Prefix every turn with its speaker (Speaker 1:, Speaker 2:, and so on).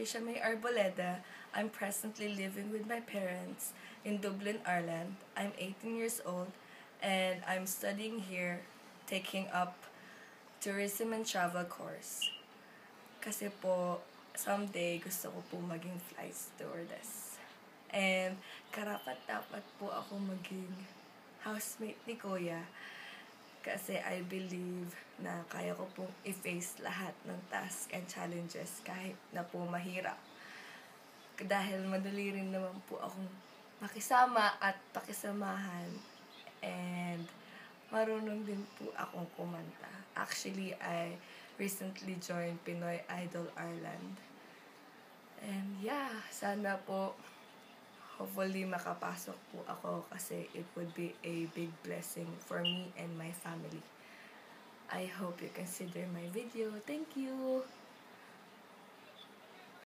Speaker 1: Patricia May Arboleda. I'm presently living with my parents in Dublin, Ireland. I'm 18 years old and I'm studying here, taking up tourism and travel course. Kasi po, someday gusto ko po maging flight stewardess. And karapat-dapat po ako maging housemate ni Kuya. Kasi I believe na kaya ko pong i-face lahat ng tasks and challenges kahit na po mahirap. Dahil madali rin naman po akong makisama at pakisamahan. And marunong din po akong kumanta. Actually, I recently joined Pinoy Idol Ireland. And yeah, sana po hopefully makapasok po ako kasi it would be a big blessing for me and my family. I hope you consider my video. Thank you!